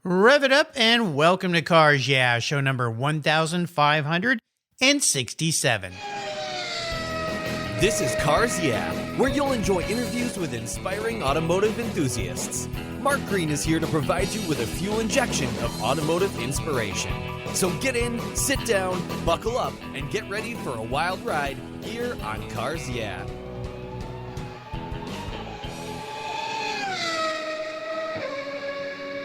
Rev it up and welcome to Cars Yeah, show number 1567. This is Cars Yeah, where you'll enjoy interviews with inspiring automotive enthusiasts. Mark Green is here to provide you with a fuel injection of automotive inspiration. So get in, sit down, buckle up, and get ready for a wild ride here on Cars Yeah.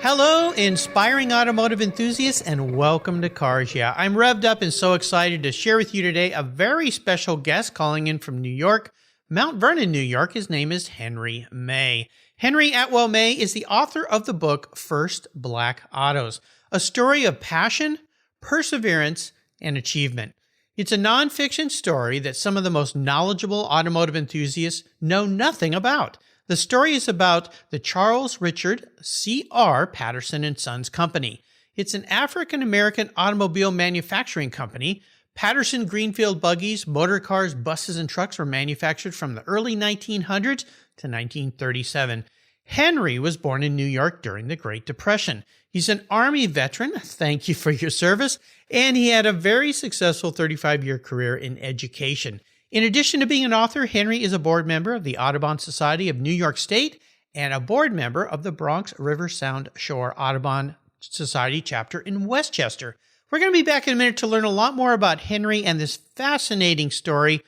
Hello, inspiring automotive enthusiasts, and welcome to Cars Yeah. I'm revved up and so excited to share with you today a very special guest calling in from New York, Mount Vernon, New York. His name is Henry May. Henry Atwell May is the author of the book First Black Autos, a story of passion, perseverance, and achievement. It's a nonfiction story that some of the most knowledgeable automotive enthusiasts know nothing about. The story is about the Charles Richard C.R. Patterson & Sons Company. It's an African-American automobile manufacturing company. Patterson-Greenfield buggies, motor cars, buses, and trucks were manufactured from the early 1900s to 1937. Henry was born in New York during the Great Depression. He's an Army veteran, thank you for your service, and he had a very successful 35-year career in education. In addition to being an author, Henry is a board member of the Audubon Society of New York State and a board member of the Bronx River Sound Shore Audubon Society chapter in Westchester. We're going to be back in a minute to learn a lot more about Henry and this fascinating story.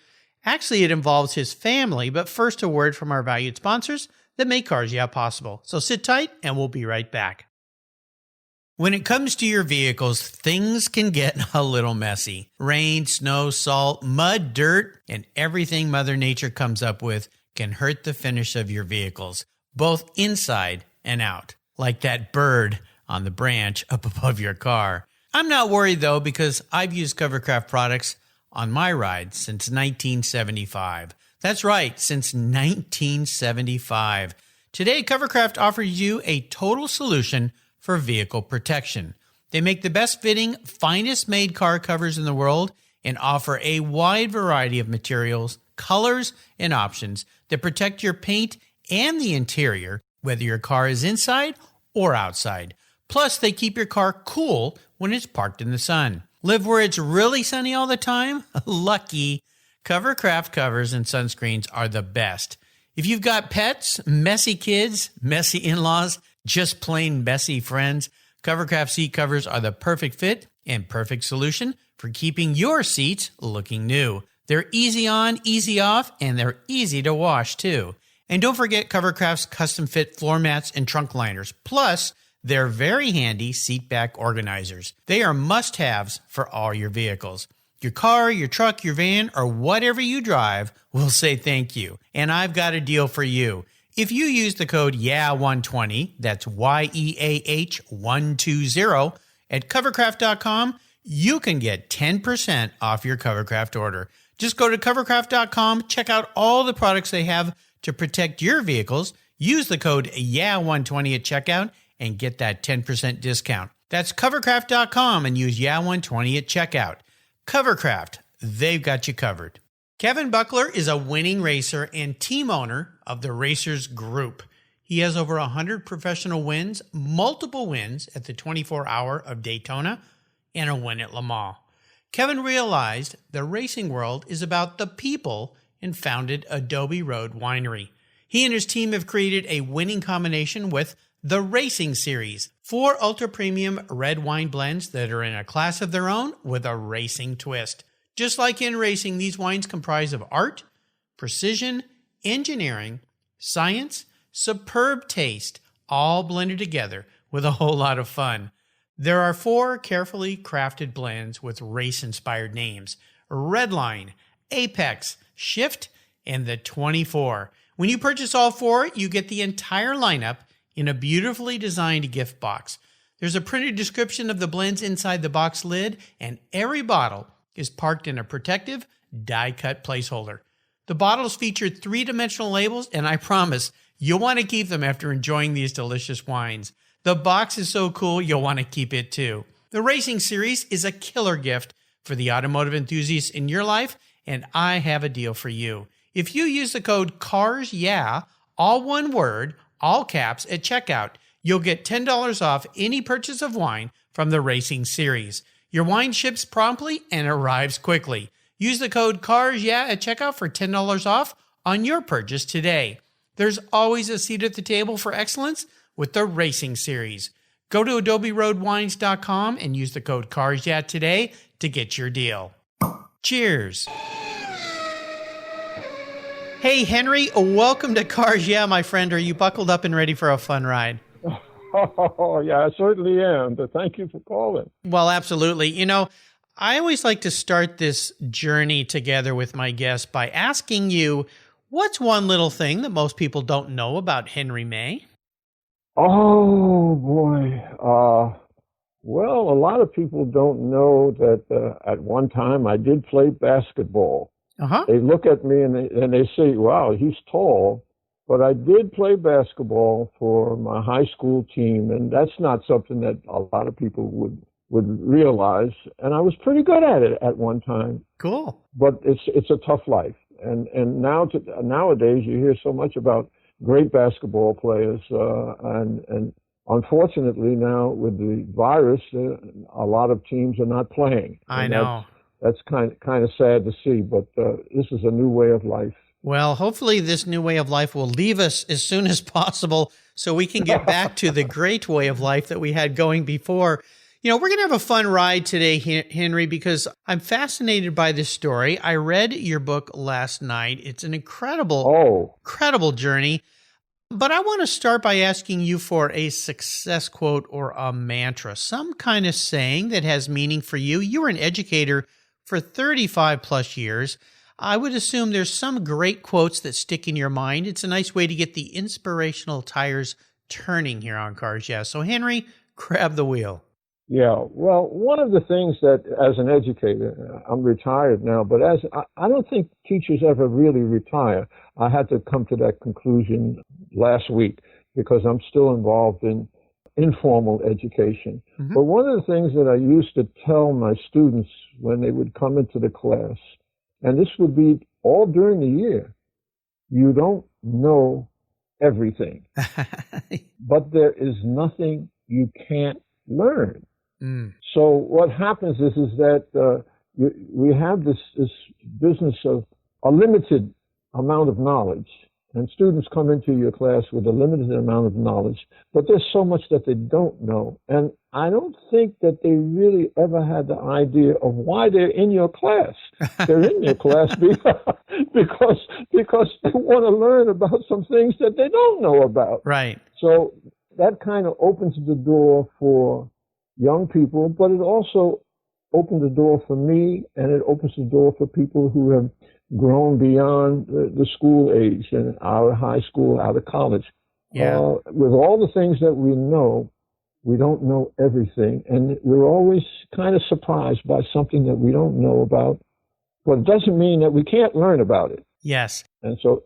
Actually, it involves his family, but first a word from our valued sponsors that make Cars Yeah possible. So sit tight and we'll be right back. When it comes to your vehicles, things can get a little messy. Rain, snow, salt, mud, dirt, and everything Mother Nature comes up with can hurt the finish of your vehicles, both inside and out, like that bird on the branch up above your car. I'm not worried though, because I've used Covercraft products on my ride since 1975. That's right, since 1975. Today, Covercraft offers you a total solution for vehicle protection. They make the best fitting, finest made car covers in the world and offer a wide variety of materials, colors, and options that protect your paint and the interior, whether your car is inside or outside. Plus, they keep your car cool when it's parked in the sun. Live where it's really sunny all the time? Lucky. Covercraft covers and sunscreens are the best. If you've got pets, messy kids, messy in-laws, just plain messy friends, Covercraft seat covers are the perfect fit and perfect solution for keeping your seats looking new. They're easy on, easy off, and they're easy to wash too. And don't forget Covercraft's custom fit floor mats and trunk liners. Plus, they're very handy seat back organizers. They are must-haves for all your vehicles. Your car, your truck, your van, or whatever you drive will say thank you. And I've got a deal for you. If you use the code YEAH120, that's YEAH120, at covercraft.com, you can get 10% off your Covercraft order. Just go to covercraft.com, check out all the products they have to protect your vehicles, use the code YEAH120 at checkout, and get that 10% discount. That's covercraft.com and use YEAH120 at checkout. Covercraft, they've got you covered. Kevin Buckler is a winning racer and team owner of the Racers Group. He has over 100 professional wins, multiple wins at the 24 Hour of Daytona, and a win at Le Mans. Kevin realized the racing world is about the people and founded Adobe Road Winery. He and his team have created a winning combination with the Racing Series, 4 ultra-premium red wine blends that are in a class of their own with a racing twist. Just like in racing, these wines comprise of art, precision, engineering, science, superb taste, all blended together with a whole lot of fun. There are 4 carefully crafted blends with race-inspired names: Redline, Apex, Shift, and the 24. When you purchase all 4, you get the entire lineup in a beautifully designed gift box. There's a printed description of the blends inside the box lid, and every bottle is parked in a protective, die-cut placeholder. The bottles feature 3-dimensional labels, and I promise you'll want to keep them after enjoying these delicious wines. The box is so cool, you'll want to keep it too. The Racing Series is a killer gift for the automotive enthusiasts in your life, and I have a deal for you. If you use the code CARSYEAH, all one word, all caps, at checkout, you'll get $10 off any purchase of wine from the Racing Series. Your wine ships promptly and arrives quickly. Use the code CARSYEAH at checkout for $10 off on your purchase today. There's always a seat at the table for excellence with the Racing Series. Go to adoberoadwines.com and use the code CARSYEAH today to get your deal. Cheers. Hey, Henry, welcome to Cars Yeah, my friend. Are you buckled up and ready for a fun ride? Oh, yeah, I certainly am. But thank you for calling. Well, absolutely. You know, I always like to start this journey together with my guests by asking you, what's one little thing that most people don't know about Henry May? Oh, boy. Well, a lot of people don't know that at one time I did play basketball. Uh-huh. They look at me and they say, wow, he's tall. But I did play basketball for my high school team, and that's not something that a lot of people would realize. And I was pretty good at it at one time. Cool. But it's a tough life. And nowadays you hear so much about great basketball players, and unfortunately now with the virus, a lot of teams are not playing. I know. That's kind of sad to see, but this is a new way of life. Well, hopefully this new way of life will leave us as soon as possible so we can get back to the great way of life that we had going before. You know, we're going to have a fun ride today, Henry, because I'm fascinated by this story. I read your book last night. It's an incredible journey. But I want to start by asking you for a success quote or a mantra, some kind of saying that has meaning for you. You were an educator for 35 plus years. I would assume there's some great quotes that stick in your mind. It's a nice way to get the inspirational tires turning here on Cars Yeah. So Henry, grab the wheel. Yeah, well, one of the things that as an educator, I'm retired now, but I don't think teachers ever really retire. I had to come to that conclusion last week because I'm still involved in informal education. Mm-hmm. But one of the things that I used to tell my students when they would come into the class, and this would be all during the year, you don't know everything, but there is nothing you can't learn. Mm. So what happens is that we have this business of a limited amount of knowledge, and students come into your class with a limited amount of knowledge, but there's so much that they don't know. And I don't think that they really ever had the idea of why they're in your class. They're in your class because they want to learn about some things that they don't know about. Right. So that kind of opens the door for young people, but it also opened the door for me, and it opens the door for people who have grown beyond the school age and out of high school, out of college. Yeah. With all the things that we know, we don't know everything, and we're always kind of surprised by something that we don't know about, but it doesn't mean that we can't learn about it. Yes. And so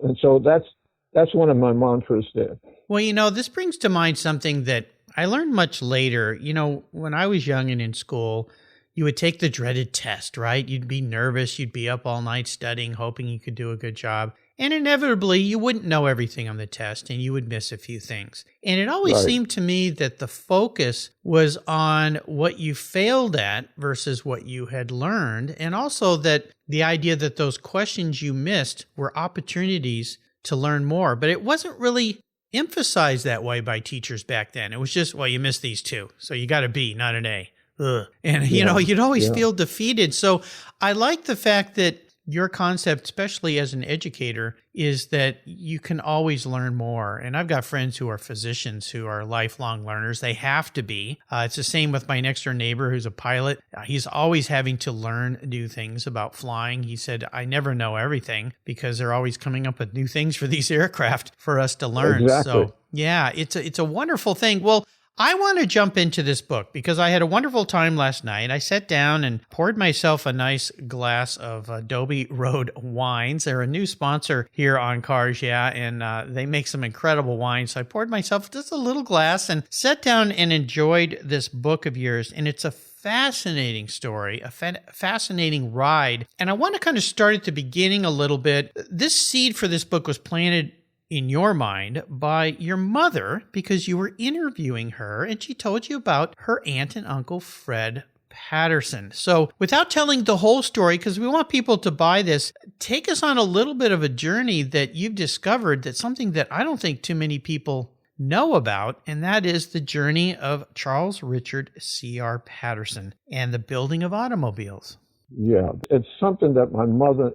that's one of my mantras there. Well, you know, this brings to mind something that I learned much later. You know, when I was young and in school, you would take the dreaded test, right? You'd be nervous. You'd be up all night studying, hoping you could do a good job. And inevitably, you wouldn't know everything on the test and you would miss a few things. And it always seemed to me that the focus was on what you failed at versus what you had learned. And also that the idea that those questions you missed were opportunities to learn more. But it wasn't really emphasized that way by teachers back then. It was just, well, you missed these two, so you got a B, not an A. Ugh. And, you know, you'd always feel defeated. So I like the fact that your concept, especially as an educator, is that you can always learn more. And I've got friends who are physicians who are lifelong learners. They have to be. It's the same with my next door neighbor who's a pilot. He's always having to learn new things about flying. He said, I never know everything because they're always coming up with new things for these aircraft for us to learn. Exactly. So yeah, it's a wonderful thing. Well, I want to jump into this book because I had a wonderful time last night. I sat down and poured myself a nice glass of Adobe Road wines. They're a new sponsor here on Cars Yeah, and they make some incredible wines. So I poured myself just a little glass and sat down and enjoyed this book of yours. And it's a fascinating story, a fascinating ride. And I want to kind of start at the beginning a little bit. This seed for this book was planted in your mind by your mother because you were interviewing her and she told you about her aunt and uncle Fred Patterson. So without telling the whole story, because we want people to buy this, take us on a little bit of a journey that you've discovered, that's something that I don't think too many people know about, and that is the journey of Charles Richard C.R. Patterson and the building of automobiles. Yeah, it's something that my mother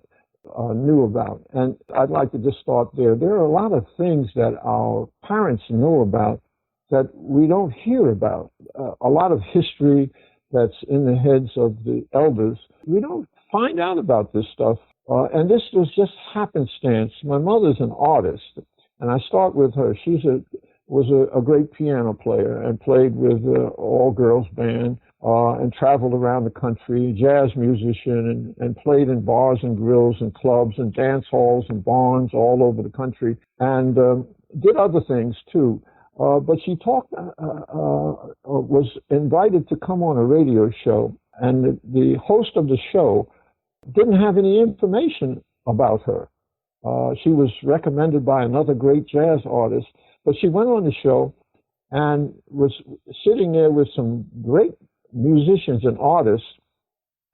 knew about. And I'd like to just start there. There are a lot of things that our parents know about that we don't hear about. A lot of history that's in the heads of the elders, we don't find out about this stuff. And this was just happenstance. My mother's an artist, and I start with her. She was a great piano player and played with an all-girls band and traveled around the country, jazz musician, and played in bars and grills and clubs and dance halls and barns all over the country, and did other things too. But she was invited to come on a radio show, and the host of the show didn't have any information about her. She was recommended by another great jazz artist, but she went on the show and was sitting there with some great musicians and artists.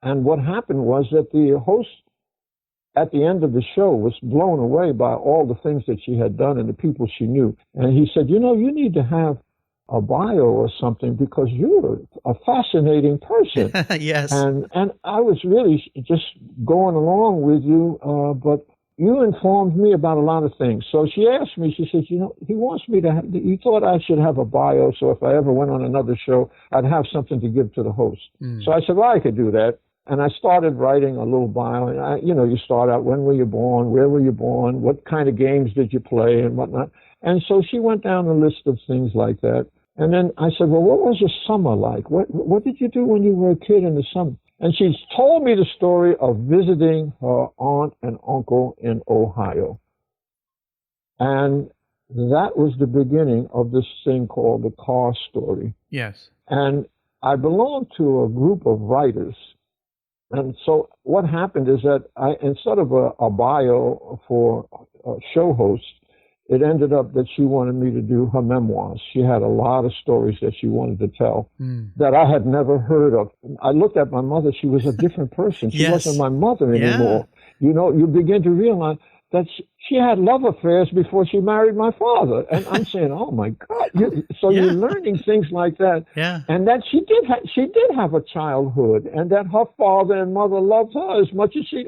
And what happened was that the host at the end of the show was blown away by all the things that she had done and the people she knew. And he said, you need to have a bio or something because you're a fascinating person. Yes. And I was really just going along with you, but you informed me about a lot of things. So she asked me, she said, he wants me to he thought I should have a bio, so if I ever went on another show, I'd have something to give to the host. So I said, well, I could do that. And I started writing a little bio. And you start out, when were you born? Where were you born? What kind of games did you play and whatnot? And so she went down the list of things like that. And then I said, well, what was your summer like? What did you do when you were a kid in the summer? And she told me the story of visiting her aunt and uncle in Ohio. And that was the beginning of this thing called the car story. Yes. And I belong to a group of writers. And so what happened is that instead of a bio for a show host, it ended up that she wanted me to do her memoirs. She had a lot of stories that she wanted to tell that I had never heard of. I looked at my mother. She was a different person. She wasn't my mother anymore. You begin to realize that she had love affairs before she married my father. And I'm saying, oh, my God. You're learning things like that. Yeah. And that she did have a childhood, and that her father and mother loved her as much as she,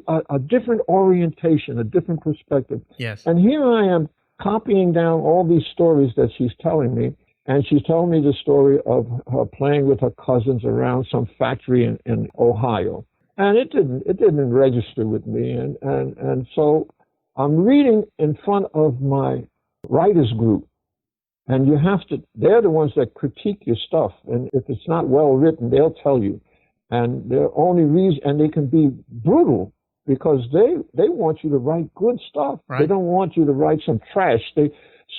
a different orientation, a different perspective. Yes. And here I am copying down all these stories that she's telling me. And she's telling me the story of her playing with her cousins around some factory in Ohio. And it didn't register with me. And so I'm reading in front of my writers group. And they're the ones that critique your stuff. And if it's not well written, they'll tell you. And their only reason, and they can be brutal because they want you to write good stuff. Right. They don't want you to write some trash.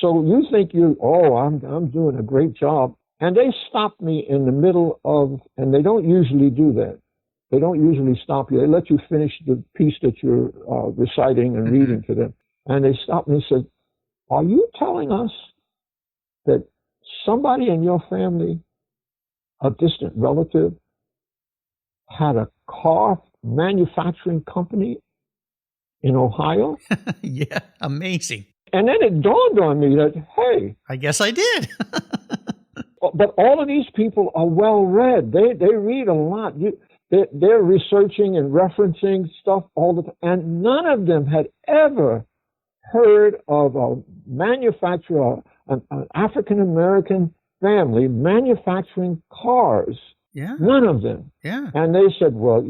So you think I'm doing a great job. And they stop me in the middle of, and they don't usually do that. They don't usually stop you. They let you finish the piece that you're reciting and reading to them. And they stopped me and said, are you telling us that somebody in your family, a distant relative, had a car manufacturing company in Ohio? Yeah, amazing. And then it dawned on me that, hey. I guess I did. But all of these people are well-read. They read a lot. They're researching and referencing stuff all the time. And none of them had ever heard of a manufacturer, an African-American family manufacturing cars. Yeah. None of them. Yeah. And they said, well,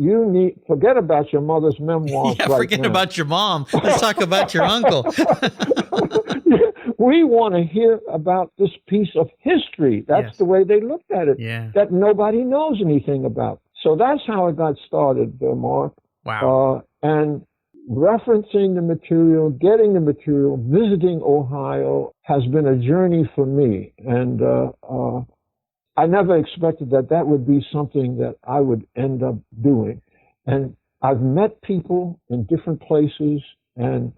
forget about your mother's memoirs forget about your mom. Let's talk about your uncle. We want to hear about this piece of history. That's the way they looked at it. Yeah. That nobody knows anything about. So that's how it got started, Mark. Wow. And referencing the material, getting the material, visiting Ohio has been a journey for me. And I never expected that would be something that I would end up doing. And I've met people in different places, and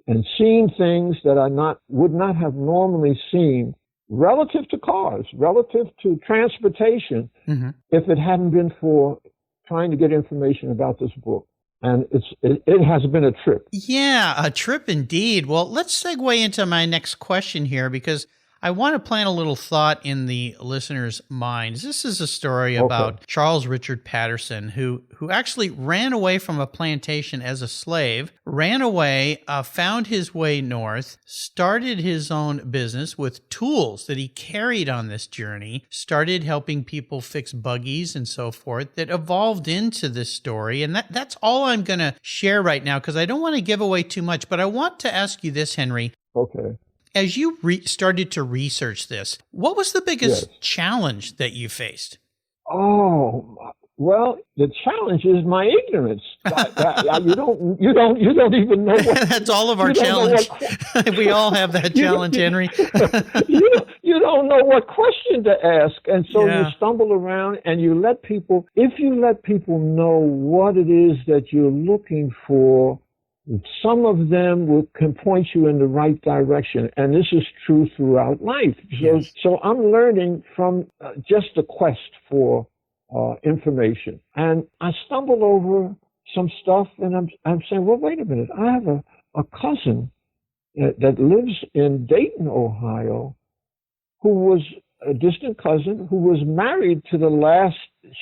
and seen things that I would not have normally seen relative to cars, relative to transportation, if it hadn't been for trying to get information about this book. And it has been a trip. Yeah, a trip indeed. Well, let's segue into my next question here, because I want to plant a little thought in the listener's minds. This is a story about Charles Richard Patterson, who actually ran away from a plantation as a slave, ran away, found his way north, started his own business with tools that he carried on this journey, started helping people fix buggies and so forth, that evolved into this story. And that's all I'm going to share right now, because I don't want to give away too much. But I want to ask you this, Henry. Okay. As you started to research this, what was the biggest challenge that you faced? Oh, well, the challenge is my ignorance. You don't even know what. That's all of our challenge. We all have that challenge, Henry. you don't know what question to ask, and so you stumble around and if you let people know what it is that you're looking for, some of them can point you in the right direction, and this is true throughout life. So I'm learning from just the quest for information, and I stumbled over some stuff, and I'm saying, well, wait a minute, I have a cousin that lives in Dayton, Ohio, who was a distant cousin who was married to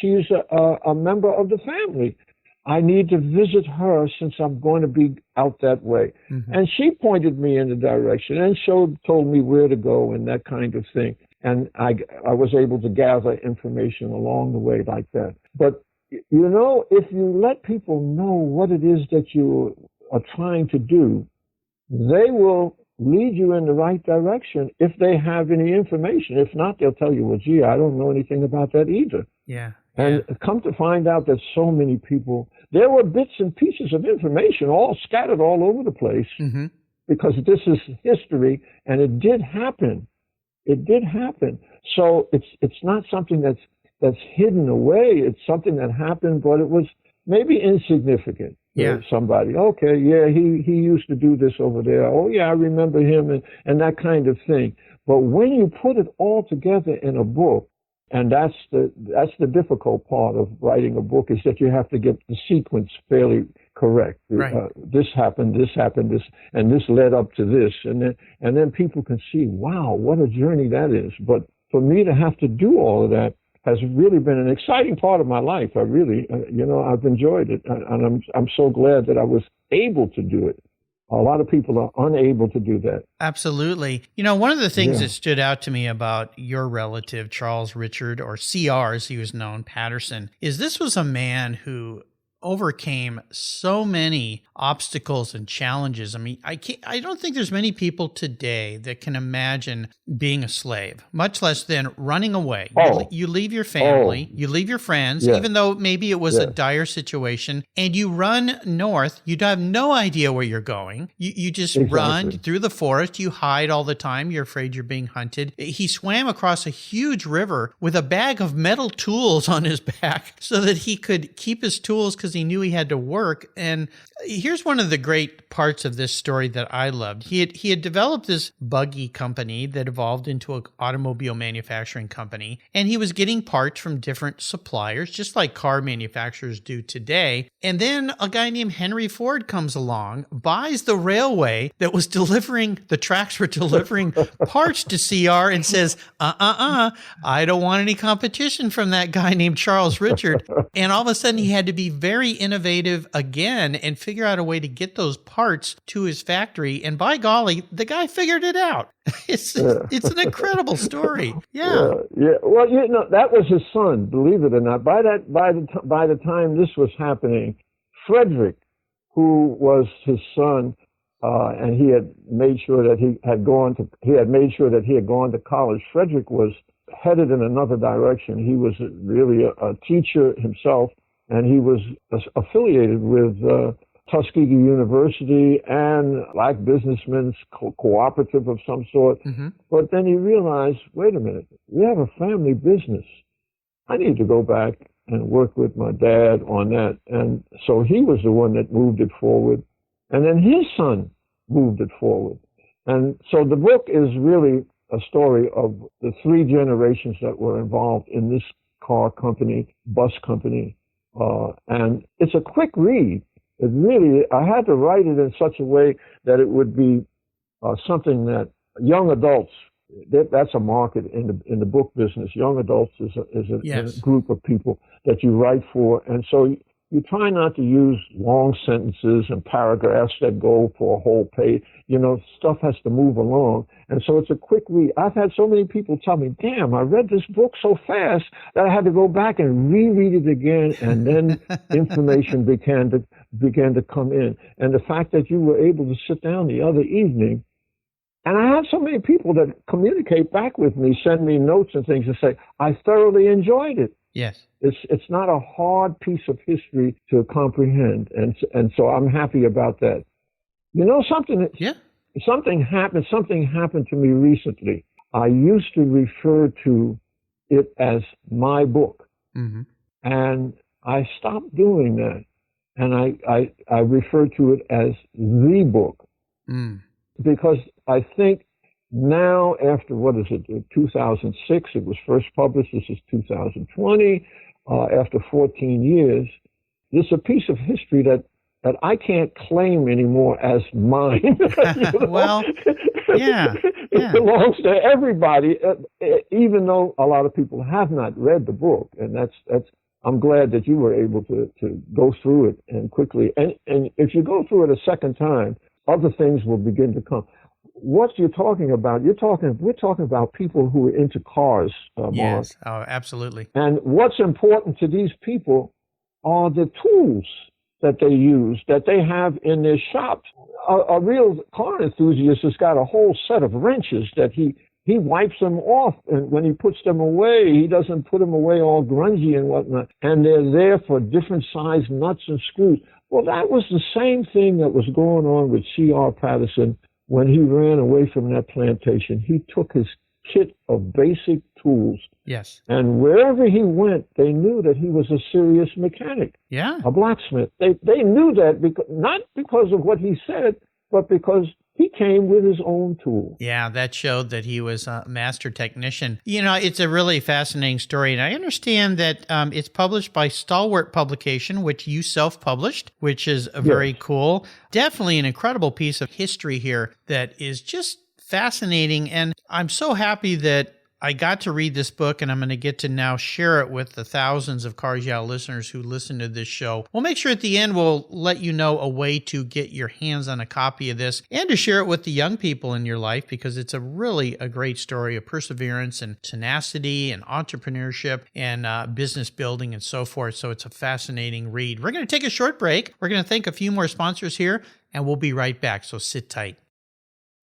she's a member of the family. I need to visit her since I'm going to be out that way. And she pointed me in the direction and told me where to go and that kind of thing. And I was able to gather information along the way like that. But, if you let people know what it is that you are trying to do, they will lead you in the right direction if they have any information. If not, they'll tell you, well, gee, I don't know anything about that either. Yeah. And come to find out that so many people, there were bits and pieces of information all scattered all over the place, because this is history, and it did happen. It did happen. So it's not something that's hidden away. It's something that happened, but it was maybe insignificant. Somebody, he used to do this over there. Oh yeah, I remember him, and that kind of thing. But when you put it all together in a book, and that's the difficult part of writing a book, is that you have to get the sequence fairly correct. Right. This happened, and this led up to this, and then people can see, wow, what a journey that is. But for me to have to do all of that has really been an exciting part of my life. I really, I've enjoyed it, and I'm so glad that I was able to do it. A lot of people are unable to do that. Absolutely. One of the things that stood out to me about your relative, Charles Richard, or CR as he was known, Patterson, is this was a man who overcame so many obstacles and challenges. I mean, I don't think there's many people today that can imagine being a slave, much less then running away. You leave your family, you leave your friends, even though maybe it was a dire situation, and you run north. You have no idea where you're going. You just run through the forest. You hide all the time. You're afraid you're being hunted. He swam across a huge river with a bag of metal tools on his back so that he could keep his tools, because he knew he had to work. And here's one of the great parts of this story that I loved. He had developed this buggy company that evolved into an automobile manufacturing company, and he was getting parts from different suppliers, just like car manufacturers do today. And then a guy named Henry Ford comes along, buys the railway that was delivering, the tracks were delivering parts to CR, and says, I don't want any competition from that guy named Charles Richard. And all of a sudden he had to be very innovative again and figure out a way to get those parts to his factory. And by golly, the guy figured it out. It's an incredible story. Yeah. Well, that was his son, believe it or not. By the time this was happening, Frederick, who was his son, and he had made sure that he had gone to college. Frederick was headed in another direction. He was really a teacher himself, and he was affiliated with Tuskegee University and Black Businessmen's Cooperative of some sort. But then he realized, wait a minute, we have a family business. I need to go back and work with my dad on that. And so he was the one that moved it forward. And then his son moved it forward. And so the book is really a story of the three generations that were involved in this car company, bus company. And it's a quick read. It really, I had to write it in such a way that it would be something that young adults, that's a market in the book business. Young adults is a group of people that you write for. And so you try not to use long sentences and paragraphs that go for a whole page. You know, stuff has to move along. And so it's a quick read. I've had so many people tell me, damn, I read this book so fast that I had to go back and reread it again. And then information began to come in. And the fact that you were able to sit down the other evening, and I have so many people that communicate back with me, send me notes and things and say, I thoroughly enjoyed it. Yes. It's not a hard piece of history to comprehend. And so I'm happy about that. You know something? Yeah. Something happened to me recently. I used to refer to it as my book. Mm-hmm. And I stopped doing that. And I refer to it as the book. Mm. Because I think now, after, 2006, it was first published. This is 2020. After 14 years, this is a piece of history that I can't claim anymore as mine. You know? Well, yeah. It belongs to everybody, even though a lot of people have not read the book. And that's I'm glad that you were able to go through it and quickly. And if you go through it a second time, other things will begin to come. What you're talking about, we're talking about people who are into cars, Mark. Yes, oh, absolutely. And what's important to these people are the tools that they use, that they have in their shops. A real car enthusiast has got a whole set of wrenches that he wipes them off, and when he puts them away, he doesn't put them away all grungy and whatnot. And they're there for different size nuts and screws. Well, that was the same thing that was going on with C.R. Patterson. When he ran away from that plantation, he took his kit of basic tools. Yes. And wherever he went, they knew that he was a serious mechanic. Yeah. A blacksmith. They knew that not because of what he said, but because he came with his own tools. Yeah, that showed that he was a master technician. You know, it's a really fascinating story. And I understand that it's published by Stalwart Publication, which you self-published, which is very cool. Definitely an incredible piece of history here that is just fascinating. And I'm so happy that I got to read this book, and I'm going to get to now share it with the thousands of Cars Yeah listeners who listen to this show. We'll make sure at the end we'll let you know a way to get your hands on a copy of this and to share it with the young people in your life, because it's a great story of perseverance and tenacity and entrepreneurship and business building and so forth. So it's a fascinating read. We're going to take a short break. We're going to thank a few more sponsors here, and we'll be right back. So sit tight.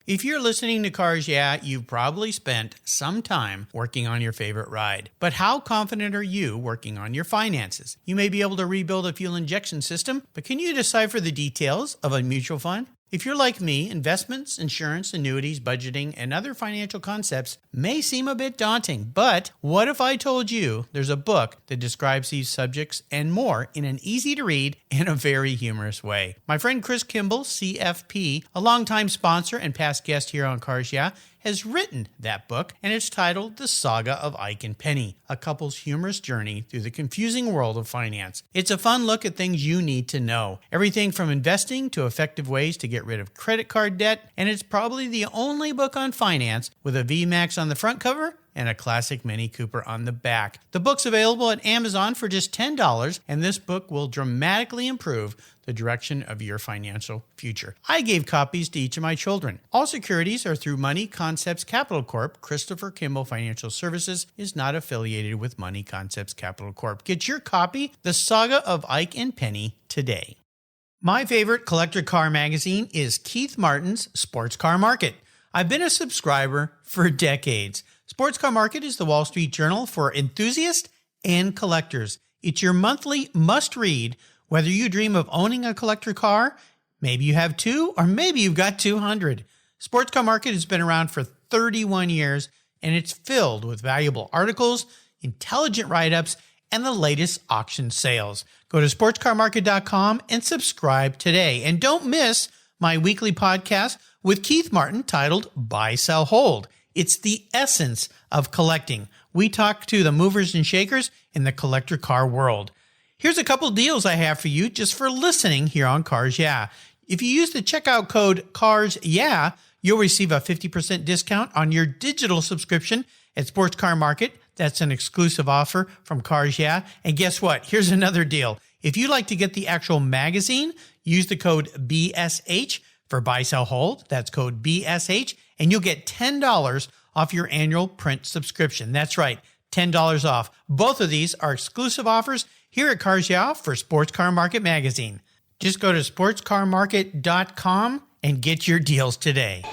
If you're listening to Cars Yeah, you've probably spent some time working on your favorite ride. But how confident are you working on your finances? You may be able to rebuild a fuel injection system, but can you decipher the details of a mutual fund? If you're like me, investments, insurance, annuities, budgeting, and other financial concepts may seem a bit daunting, but what if I told you there's a book that describes these subjects and more in an easy-to-read and a very humorous way? My friend Chris Kimball, CFP, a longtime sponsor and past guest here on Cars Yeah, has written that book, and it's titled The Saga of Ike and Penny, a couple's humorous journey through the confusing world of finance. It's a fun look at things you need to know, everything from investing to effective ways to get rid of credit card debt, and it's probably the only book on finance with a VMAX on the front cover and a classic Mini Cooper on the back. The book's available at Amazon for just $10, and this book will dramatically improve the direction of your financial future. I gave copies to each of my children. All securities are through Money Concepts Capital Corp. Christopher Kimball Financial Services is not affiliated with Money Concepts Capital Corp. Get your copy, The Saga of Ike and Penny, today. My favorite collector car magazine is Keith Martin's Sports Car Market. I've been a subscriber for decades. Sports Car Market is the Wall Street Journal for enthusiasts and collectors. It's your monthly must-read, whether you dream of owning a collector car, maybe you have two, or maybe you've got 200. Sports Car Market has been around for 31 years, and it's filled with valuable articles, intelligent write-ups, and the latest auction sales. Go to sportscarmarket.com and subscribe today. And don't miss my weekly podcast with Keith Martin titled Buy, Sell, Hold. It's the essence of collecting. We talk to the movers and shakers in the collector car world. Here's a couple deals I have for you just for listening here on Cars Yeah. If you use the checkout code Cars Yeah, you'll receive a 50% discount on your digital subscription at Sports Car Market. That's an exclusive offer from Cars Yeah. And guess what? Here's another deal. If you'd like to get the actual magazine, use the code BSH for Buy, Sell, Hold. That's code BSH, and you'll get $10 off your annual print subscription. That's right, $10 off. Both of these are exclusive offers here at Cars Yeah for Sports Car Market magazine. Just go to sportscarmarket.com and get your deals today.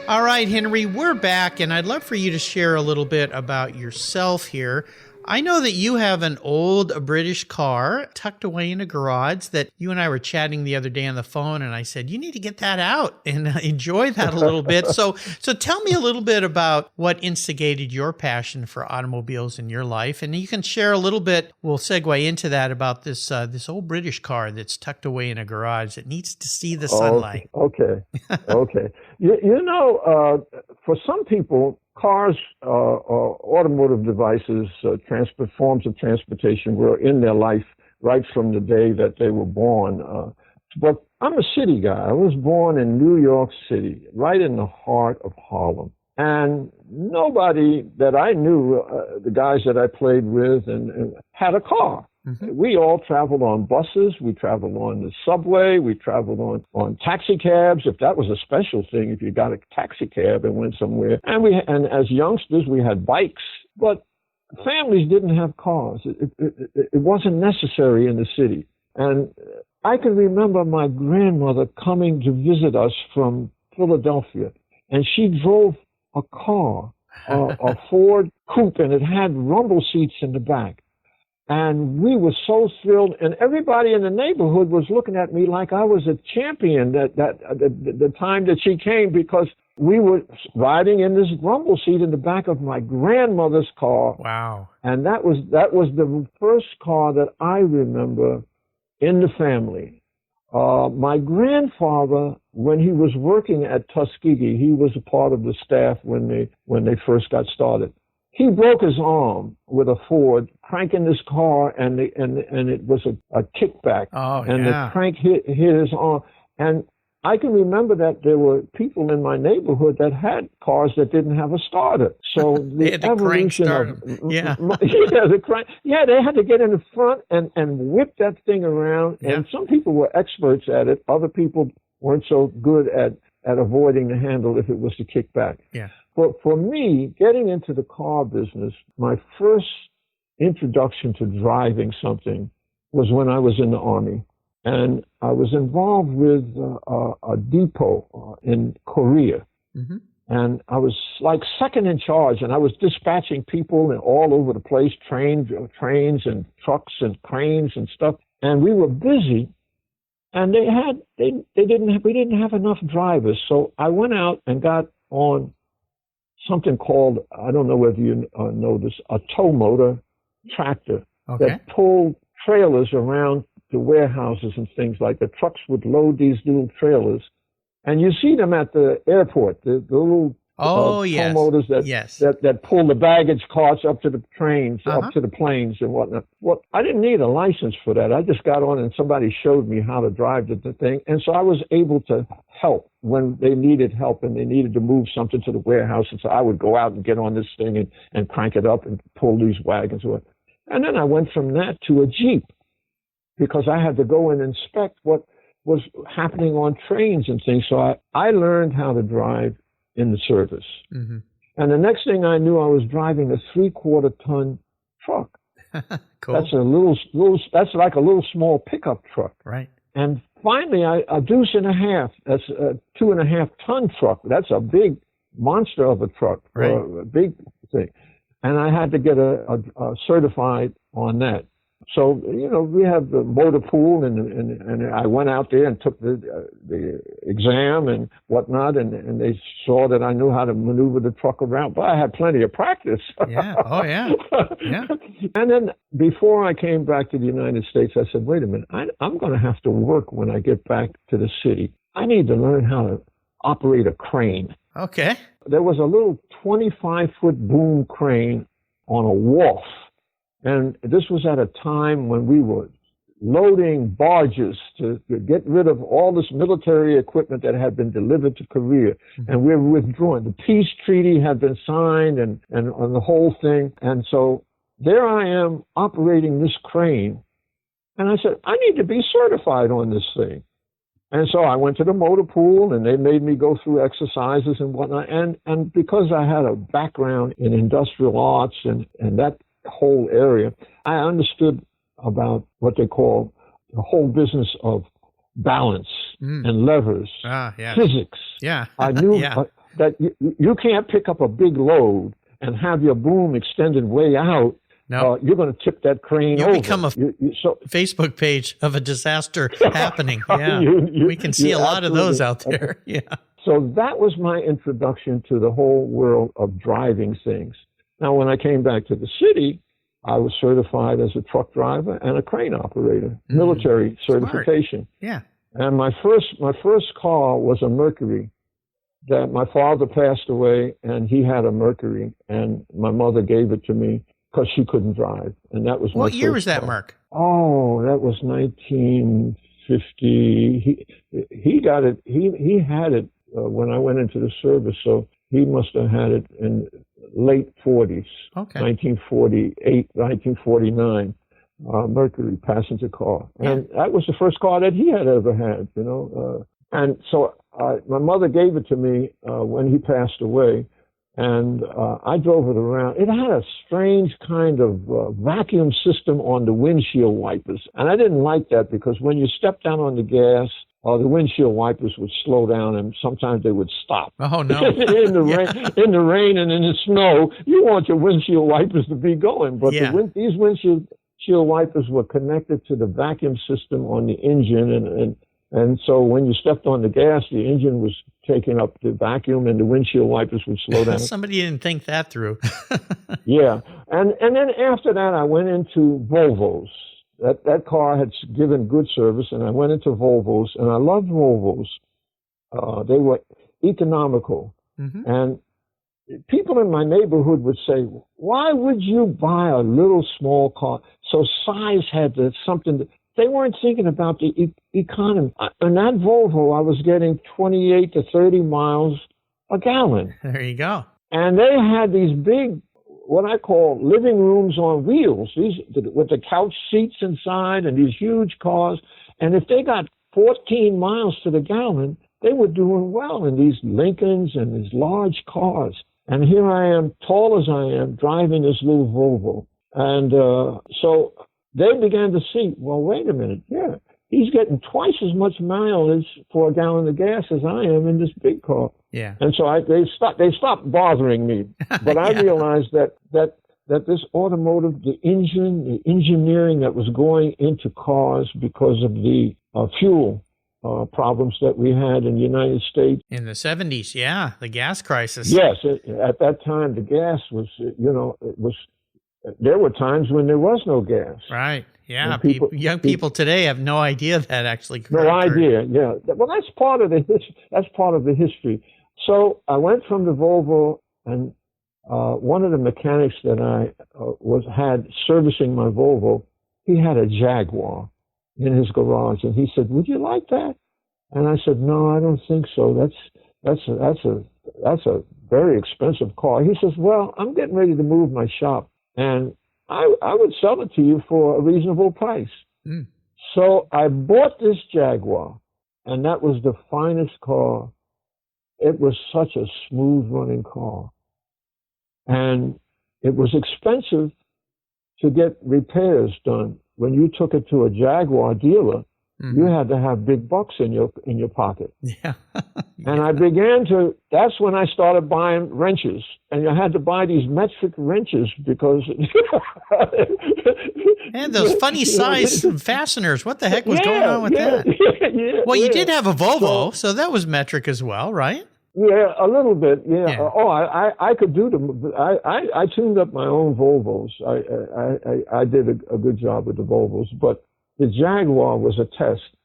All right, Henry, we're back, and I'd love for you to share a little bit about yourself here. I know that you have an old British car tucked away in a garage that you and I were chatting the other day on the phone, and I said, you need to get that out and enjoy that a little bit. So tell me a little bit about what instigated your passion for automobiles in your life, and you can share a little bit, we'll segue into that, about this old British car that's tucked away in a garage that needs to see the sunlight. Okay. For some people, cars or automotive devices, forms of transportation were in their life right from the day that they were born. But I'm a city guy. I was born in New York City, right in the heart of Harlem. And nobody that I knew, the guys that I played with, and had a car. Mm-hmm. We all traveled on buses. We traveled on the subway. We traveled on taxi cabs. If that was a special thing, if you got a taxi cab and went somewhere. And as youngsters, we had bikes. But families didn't have cars. It wasn't necessary in the city. And I can remember my grandmother coming to visit us from Philadelphia, and she drove a car, a Ford coupe, and it had rumble seats in the back. And we were so thrilled, and everybody in the neighborhood was looking at me like I was a champion the time that she came, because we were riding in this rumble seat in the back of my grandmother's car. Wow. And that was the first car that I remember in the family. My grandfather, when he was working at Tuskegee, he was a part of the staff when they first got started. He broke his arm with a Ford, cranking this car, and it was a kickback. Oh, and yeah. the crank hit his arm. And I can remember that there were people in my neighborhood that had cars that didn't have a starter. So the evolution of they had to get in the front and whip that thing around. Yeah. And some people were experts at it. Other people weren't so good at avoiding the handle if it was to kick back. Yeah. But for me, getting into the car business, my first introduction to driving something was when I was in the Army. And I was involved with a depot in Korea. Mm-hmm. And I was like second in charge, and I was dispatching people all over the place, trains and trucks and cranes and stuff. And we were busy, and we didn't have enough drivers. So I went out and got on something called, I don't know whether you know this, a tow motor tractor that pulled trailers around the warehouses and things like that. Trucks would load these little trailers, and you see them at the airport, the little tow motors that pull the baggage carts up to the trains, up to the planes and whatnot. Well, I didn't need a license for that. I just got on and somebody showed me how to drive the thing, and so I was able to help when they needed help and they needed to move something to the warehouse. And so I would go out and get on this thing and crank it up and pull these wagons. And then I went from that to a Jeep, because I had to go and inspect what was happening on trains and things. So I learned how to drive in the service. Mm-hmm. And the next thing I knew, I was driving a 3/4 ton truck. Cool. That's like a little small pickup truck. Right. And finally, a deuce and a half. That's a 2.5 ton truck. That's a big monster of a truck. Right. A big thing. And I had to get a certified on that. So, we have the motor pool, and I went out there and took the exam and whatnot, and they saw that I knew how to maneuver the truck around. But I had plenty of practice. Yeah. Oh, yeah. Yeah. And then before I came back to the United States, I said, wait a minute, I'm going to have to work when I get back to the city. I need to learn how to operate a crane. Okay. There was a little 25-foot boom crane on a wharf. And this was at a time when we were loading barges to get rid of all this military equipment that had been delivered to Korea. Mm-hmm. And we were withdrawing. The peace treaty had been signed and on the whole thing. And so there I am operating this crane. And I said, I need to be certified on this thing. And so I went to the motor pool, and they made me go through exercises and whatnot. And because I had a background in industrial arts and that whole area, I understood about what they call the whole business of balance and levers, physics. Yeah. I knew that you can't pick up a big load and have your boom extended way out. No, you're going to tip that crane over. You become a Facebook page of a disaster happening. Yeah, we can see a lot of those out there. Yeah. So that was my introduction to the whole world of driving things. Now, when I came back to the city, I was certified as a truck driver and a crane operator, military certification. Yeah. And my first car was a Mercury. That my father passed away, and he had a Mercury, and my mother gave it to me because she couldn't drive, and that was my What year first was that, car. Mark? Oh, that was 1950. He got it. He had it when I went into the service, so he must have had it in late 40s. Okay. 1948, 1949. Mercury passenger car, and that was the first car that he had ever had. And so my mother gave it to me when he passed away. And I drove it around. It had a strange kind of vacuum system on the windshield wipers. And I didn't like that because when you step down on the gas, the windshield wipers would slow down and sometimes they would stop. Oh, no. in the rain and in the snow, you want your windshield wipers to be going. But these windshield wipers were connected to the vacuum system on the engine. And so when you stepped on the gas, the engine was taking up the vacuum and the windshield wipers would slow down. Somebody didn't think that through. Yeah. And then after that, I went into Volvos. That car had given good service, and I went into Volvos, and I loved Volvos. They were economical. Mm-hmm. And people in my neighborhood would say, why would you buy a little small car? So size had something they weren't thinking about the economy. On that Volvo, I was getting 28 to 30 miles a gallon. There you go. And they had these big, what I call living rooms on wheels, with the couch seats inside and these huge cars. And if they got 14 miles to the gallon, they were doing well in these Lincolns and these large cars. And here I am, tall as I am, driving this little Volvo. And so they began to see, well, wait a minute, he's getting twice as much mileage for a gallon of gas as I am in this big car. Yeah. And so they stopped bothering me. But I realized that this automotive, the engineering that was going into cars because of the fuel problems that we had in the United States. In the 70s, the gas crisis. Yes, at that time, the gas was, there were times when there was no gas. Right. Yeah. Young people today have no idea that actually. No idea. Yeah. Well, that's part of the history. So I went from the Volvo, and one of the mechanics that I had servicing my Volvo, he had a Jaguar in his garage, and he said, "Would you like that?" And I said, "No, I don't think so. That's a very expensive car." He says, "Well, I'm getting ready to move my shop, and I would sell it to you for a reasonable price." Mm. So I bought this Jaguar, and that was the finest car. It was such a smooth running car. And it was expensive to get repairs done. When you took it to a Jaguar dealer, you had to have big bucks in your pocket. Yeah. And that's when I started buying wrenches. And I had to buy these metric wrenches because... And those funny size fasteners. What the heck was going on with that? Well, you did have a Volvo, so that was metric as well, right? Yeah, a little bit. Yeah. Oh, I could do them. I tuned up my own Volvos. I did a good job with the Volvos, but the Jaguar was a test,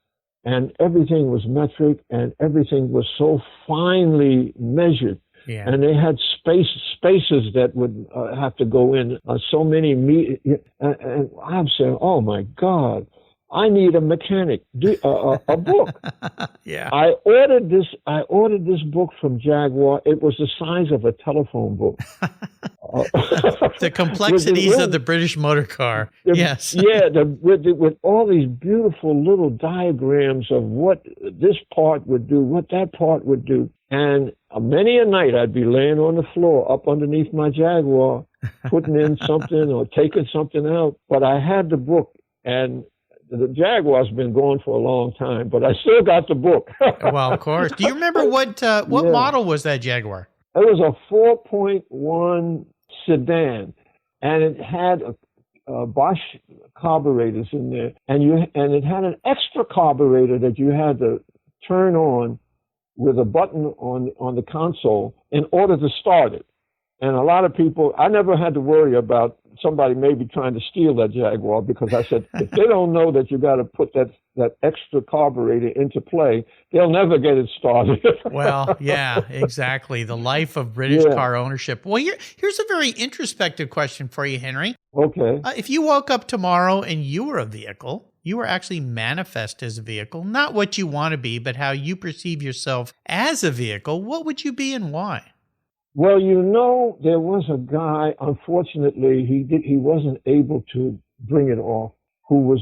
and everything was metric, and everything was so finely measured. Yeah. And they had spaces that would have to go in so many meters. And I'm saying, oh my God, I need a mechanic, a book. Yeah. I ordered this book from Jaguar. It was the size of a telephone book. The complexities of the British motor car. Yes. Yeah, with all these beautiful little diagrams of what this part would do, what that part would do. And many a night I'd be laying on the floor up underneath my Jaguar, putting in something or taking something out. But I had the book, and the Jaguar's been going for a long time, but I still got the book. Well, of course. Do you remember what model was that Jaguar? It was a 4.1 sedan, and it had a Bosch carburetors in there, and it had an extra carburetor that you had to turn on with a button on the console in order to start it. And a lot of people, I never had to worry about somebody maybe trying to steal that Jaguar, because I said, if they don't know that you got to put that extra carburetor into play, they'll never get it started. Well, yeah, exactly. The life of British car ownership. Well, here's a very introspective question for you, Henry. Okay. If you woke up tomorrow and you were a vehicle, you were actually manifest as a vehicle, not what you want to be, but how you perceive yourself as a vehicle, what would you be and why? Well, there was a guy, unfortunately, he wasn't able to bring it off, who was,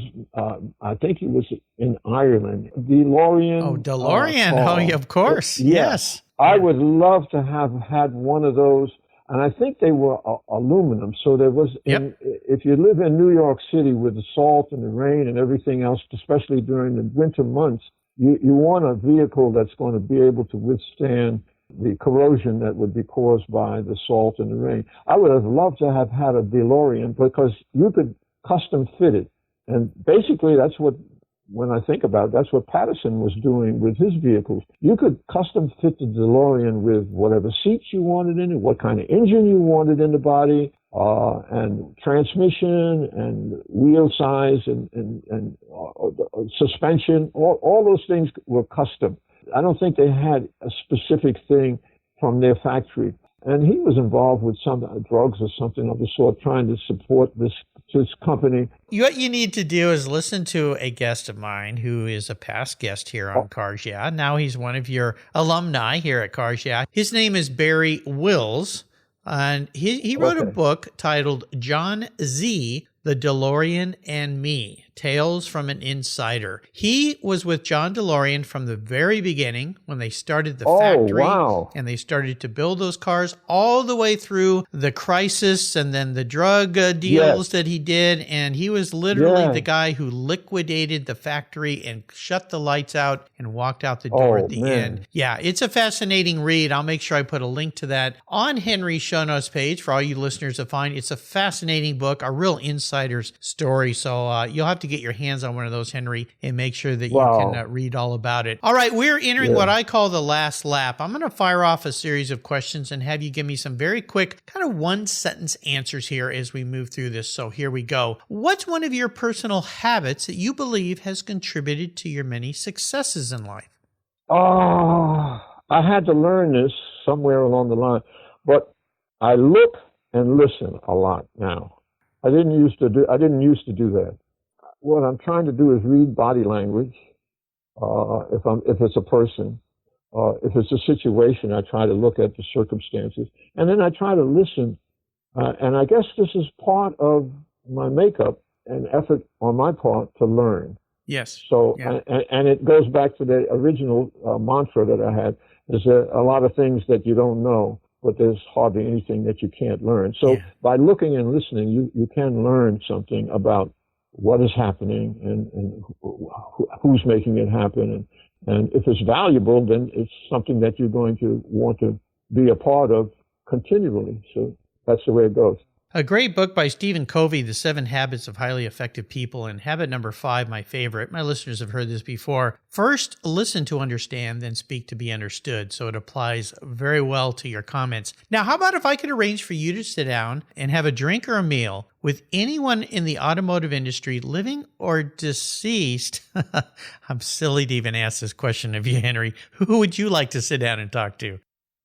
I think he was in Ireland. DeLorean. Oh, DeLorean. Of course. Yes. I would love to have had one of those. And I think they were aluminum. So there was, if you live in New York City with the salt and the rain and everything else, especially during the winter months, you want a vehicle that's going to be able to withstand the corrosion that would be caused by the salt and the rain. I would have loved to have had a DeLorean, because you could custom fit it. And basically that's what, when I think about it, that's what Patterson was doing with his vehicles. You could custom fit the DeLorean with whatever seats you wanted in it, what kind of engine you wanted in the body, and transmission and wheel size and suspension. All those things were custom. I don't think they had a specific thing from their factory. And he was involved with some drugs or something of the sort, trying to support this company. What you need to do is listen to a guest of mine who is a past guest here on Cars Yeah. Now he's one of your alumni here at Cars Yeah. His name is Barry Wills, and he wrote a book titled John Z., The DeLorean and Me, Tales from an Insider. He was with John DeLorean from the very beginning when they started the factory. Wow. And they started to build those cars all the way through the crisis and then the drug deals that he did. And he was literally the guy who liquidated the factory and shut the lights out and walked out the door at the end. Yeah, it's a fascinating read. I'll make sure I put a link to that on Henry's show notes page for all you listeners to find. It's a fascinating book, a real insider's story. So you'll have to get your hands on one of those, Henry, and make sure that you can read all about it. All right, we're entering what I call the last lap. I'm going to fire off a series of questions and have you give me some very quick, kind of one-sentence answers here as we move through this. So here we go. What's one of your personal habits that you believe has contributed to your many successes in life? I had to learn this somewhere along the line, but I look and listen a lot now. I didn't used to do that. What I'm trying to do is read body language. If it's a person, if it's a situation, I try to look at the circumstances, and then I try to listen. And I guess this is part of my makeup and effort on my part to learn. Yes. So, and it goes back to the original mantra that I had: is there a lot of things that you don't know, but there's hardly anything that you can't learn. So by looking and listening, you can learn something about what is happening and who's making it happen. And if it's valuable, then it's something that you're going to want to be a part of continually. So that's the way it goes. A great book by Stephen Covey, The 7 Habits of Highly Effective People, and habit number 5, my favorite. My listeners have heard this before. First, listen to understand, then speak to be understood. So it applies very well to your comments. Now, how about if I could arrange for you to sit down and have a drink or a meal with anyone in the automotive industry, living or deceased? I'm silly to even ask this question of you, Henry. Who would you like to sit down and talk to?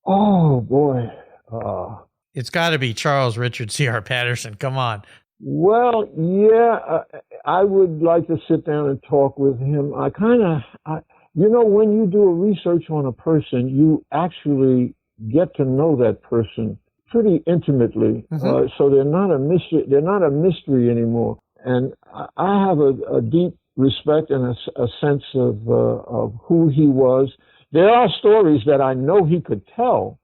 Oh, boy. It's got to be Charles Richard C.R. Patterson. Come on. Well, yeah, I would like to sit down and talk with him. When you do a research on a person, you actually get to know that person pretty intimately. Mm-hmm. So they're not a mystery. They're not a mystery anymore. And I have a deep respect and a sense of who he was. There are stories that I know he could tell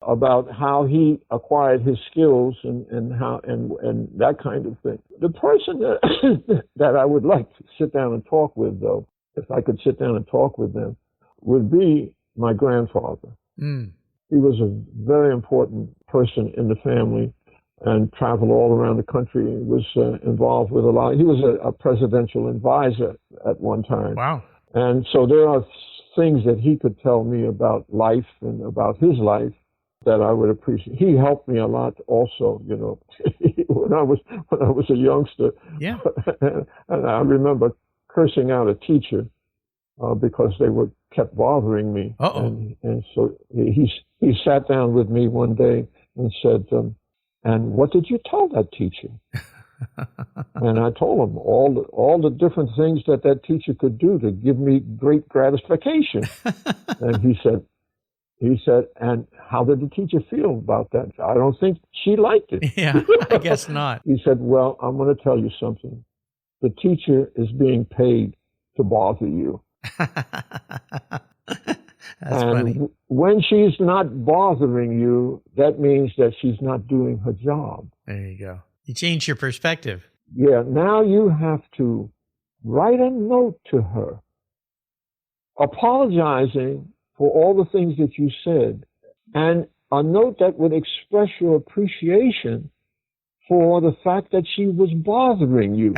about how he acquired his skills and how and that kind of thing. The person that I would like to sit down and talk with, though, if I could sit down and talk with them, would be my grandfather. Mm. He was a very important person in the family and traveled all around the country. He was involved with a lot. He was a presidential advisor at one time. Wow. And so there are things that he could tell me about life and about his life that I would appreciate. He helped me a lot also, when I was a youngster. Yeah. And I remember cursing out a teacher because they kept bothering me. Uh-oh. And so he sat down with me one day and said, and what did you tell that teacher? And I told him all the different things that teacher could do to give me great gratification. And he said, and how did the teacher feel about that? I don't think she liked it. Yeah, I guess not. He said, well, I'm going to tell you something. The teacher is being paid to bother you. That's funny. When she's not bothering you, that means that she's not doing her job. There you go. You changed your perspective. Yeah, now you have to write a note to her, apologizing for all the things that you said, and a note that would express your appreciation for the fact that she was bothering you.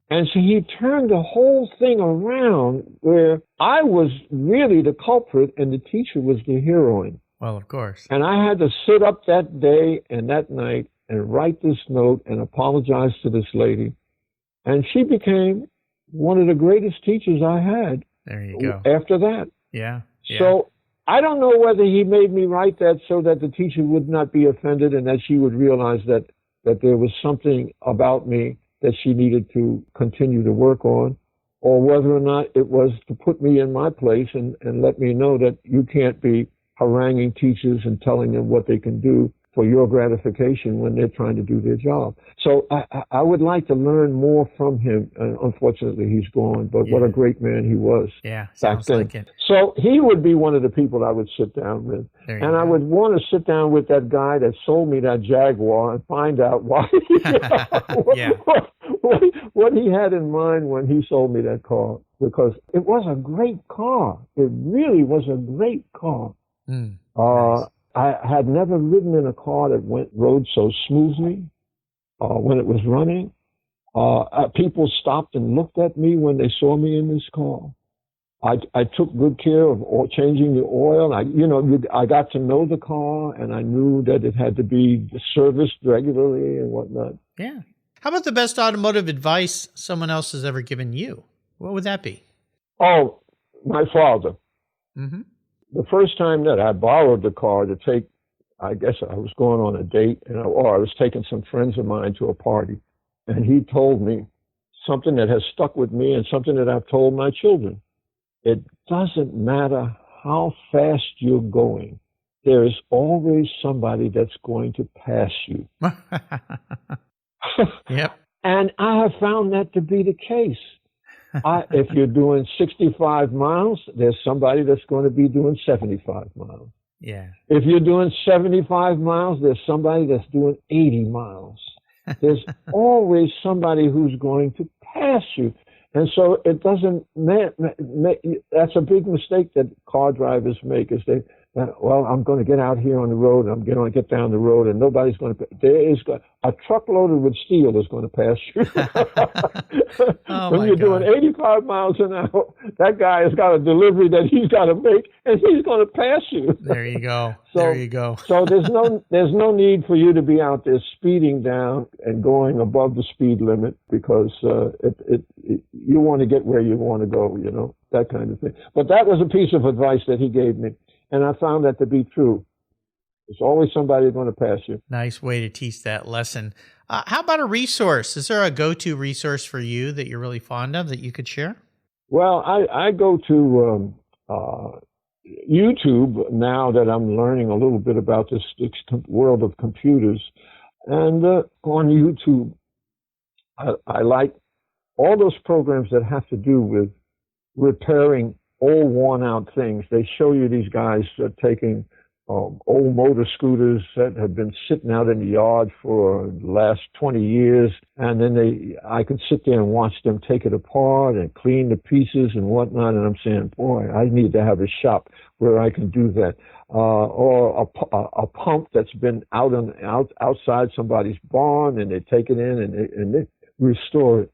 And so he turned the whole thing around where I was really the culprit and the teacher was the heroine. Well, of course. And I had to sit up that day and that night and write this note and apologize to this lady. And she became one of the greatest teachers I had. There you go. After that. Yeah. So I don't know whether he made me write that so that the teacher would not be offended and that she would realize that there was something about me that she needed to continue to work on, or whether or not it was to put me in my place and let me know that you can't be haranguing teachers and telling them what they can do for your gratification when they're trying to do their job. So I would like to learn more from him. Unfortunately, he's gone, but what a great man he was. Yeah, back then. like it. So he would be one of the people I would sit down with. And I would want to sit down with that guy that sold me that Jaguar and find out why, what he had in mind when he sold me that car. Because it was a great car. It really was a great car. Nice. I had never ridden in a car that rode so smoothly when it was running. People stopped and looked at me when they saw me in this car. I took good care of changing the oil. I got to know the car, and I knew that it had to be serviced regularly and whatnot. Yeah. How about the best automotive advice someone else has ever given you? What would that be? Oh, my father. Mm-hmm. The first time that I borrowed the car to take, I guess I was going on a date, or I was taking some friends of mine to a party, and he told me something that has stuck with me and something that I've told my children. It doesn't matter how fast you're going. There is always somebody that's going to pass you. Yep. And I have found that to be the case. If you're doing 65 miles, there's somebody that's going to be doing 75 miles. Yeah. If you're doing 75 miles, there's somebody that's doing 80 miles. There's always somebody who's going to pass you. And so it doesn't that's a big mistake that car drivers make, is they, well, I'm going to get out here on the road, I'm going to get down the road, and nobody's going to, a truck loaded with steel is going to pass you. When you're doing 85 miles an hour, that guy has got a delivery that he's got to make, and he's going to pass you. There you go. So there's no need for you to be out there speeding down and going above the speed limit, because you want to get where you want to go, that kind of thing. But that was a piece of advice that he gave me, and I found that to be true. There's always somebody going to pass you. Nice way to teach that lesson. How about a resource? Is there a go-to resource for you that you're really fond of that you could share? Well, I go to YouTube now that I'm learning a little bit about this world of computers. And on YouTube, I like all those programs that have to do with repairing old worn-out things. They show you these guys taking old motor scooters that have been sitting out in the yard for the last 20 years, and then I can sit there and watch them take it apart and clean the pieces and whatnot, and I'm saying, boy, I need to have a shop where I can do that. Or a pump that's been outside somebody's barn, and they take it in and they restore it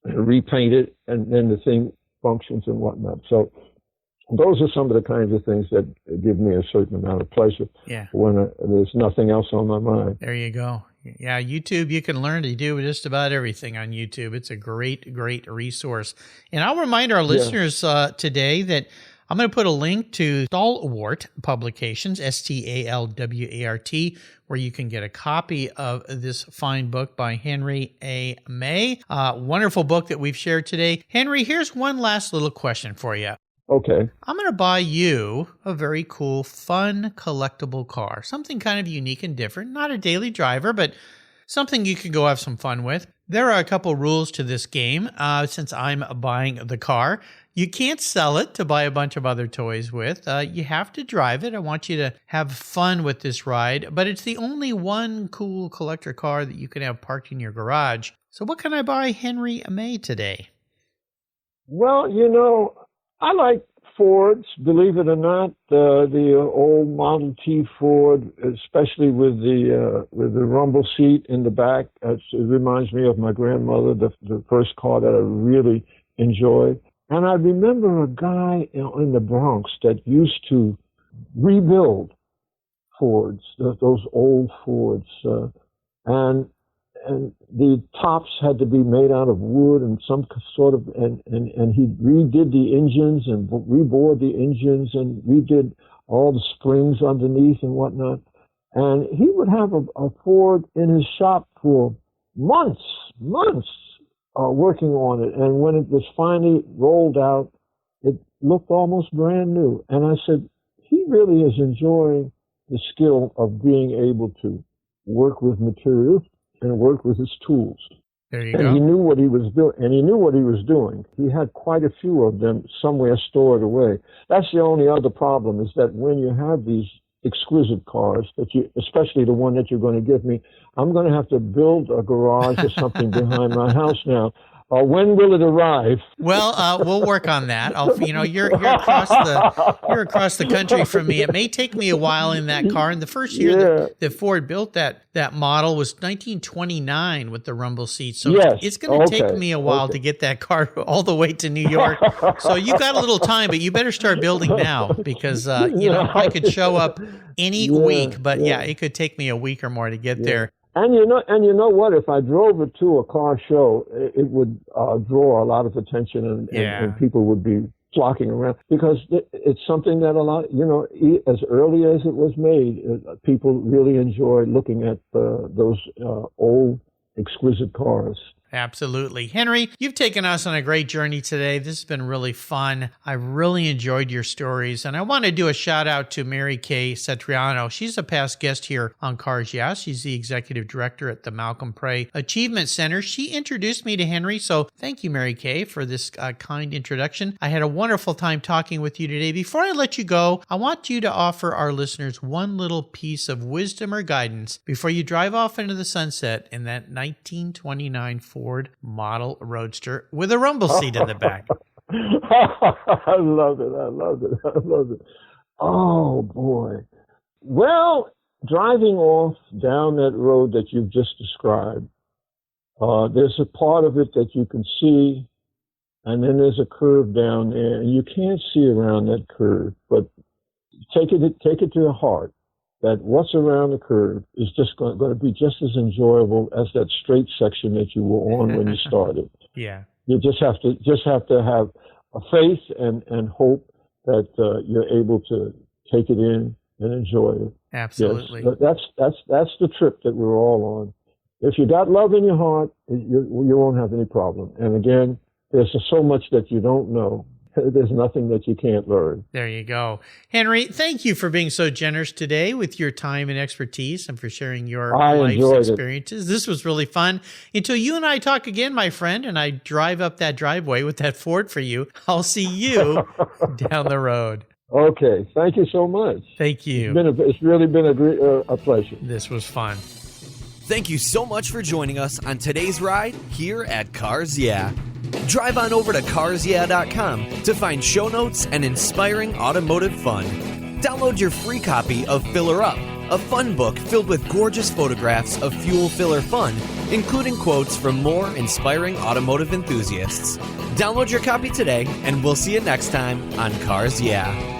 and repaint it, and then the thing functions and whatnot. So those are some of the kinds of things that give me a certain amount of pleasure when there's nothing else on my mind. There you go. Yeah, YouTube, you can learn to do just about everything on YouTube. It's a great, great resource. And I'll remind our listeners today that I'm going to put a link to Stalwart Publications, Stalwart, where you can get a copy of this fine book by Henry A. May. Wonderful book that we've shared today. Henry, here's one last little question for you. Okay. I'm going to buy you a very cool, fun, collectible car. Something kind of unique and different. Not a daily driver, but something you can go have some fun with. There are a couple rules to this game since I'm buying the car. You can't sell it to buy a bunch of other toys with. You have to drive it. I want you to have fun with this ride, but it's the only one cool collector car that you can have parked in your garage. So what can I buy Henry May today? Well, I like Fords, believe it or not, the old Model T Ford, especially with the rumble seat in the back. It reminds me of my grandmother, the first car that I really enjoyed. And I remember a guy in the Bronx that used to rebuild Fords, those old Fords, and the tops had to be made out of wood and some sort of, and he redid the engines and rebored the engines and redid all the springs underneath and whatnot. And he would have a Ford in his shop for months, working on it. And when it was finally rolled out, it looked almost brand new. And I said, he really is enjoying the skill of being able to work with materials and work with his tools. There you go. And he knew what he was doing. He had quite a few of them somewhere stored away. That's the only other problem, is that when you have these exquisite cars, especially the one that you're going to give me, I'm going to have to build a garage or something behind my house now. When will it arrive? Well, we'll work on that. You're across the country from me. It may take me a while in that car. And the first year that Ford built that model was 1929 with the rumble seats. So it's going to take me a while to get that car all the way to New York. So you got a little time, but you better start building now, because I could show up any week, but it could take me a week or more to get there. And you know what? If I drove it to a car show, it would draw a lot of attention, and people would be flocking around, because it's something that a lot, as early as it was made, people really enjoyed looking at those old exquisite cars. Absolutely. Henry, you've taken us on a great journey today. This has been really fun. I really enjoyed your stories. And I want to do a shout out to Mary Kay Cetriano. She's a past guest here on Cars Yeah. She's the executive director at the Malcolm Prey Achievement Center. She introduced me to Henry. So thank you, Mary Kay, for this kind introduction. I had a wonderful time talking with you today. Before I let you go, I want you to offer our listeners one little piece of wisdom or guidance before you drive off into the sunset in that 1929 Ford Model Roadster with a rumble seat in the back. I love it. Oh, boy. Well, driving off down that road that you've just described, there's a part of it that you can see, and then there's a curve down there, and you can't see around that curve, but take it to the heart that what's around the curve is just going to be just as enjoyable as that straight section that you were on when you started. Yeah. You just have to have a faith and hope that you're able to take it in and enjoy it. Absolutely. Yes, that's the trip that we're all on. If you got love in your heart, you won't have any problem. And again, there's so much that you don't know. There's nothing that you can't learn. There you go. Henry, thank you for being so generous today with your time and expertise and for sharing your life's experiences. This was really fun. Until you and I talk again, my friend, and I drive up that driveway with that Ford for you, I'll see you down the road. Okay. Thank you so much. Thank you. It's really been a pleasure. This was fun. Thank you so much for joining us on today's ride here at Cars Yeah. Drive on over to carsyeah.com to find show notes and inspiring automotive fun. Download your free copy of Filler Up, a fun book filled with gorgeous photographs of fuel filler fun, including quotes from more inspiring automotive enthusiasts. Download your copy today, and we'll see you next time on Cars Yeah.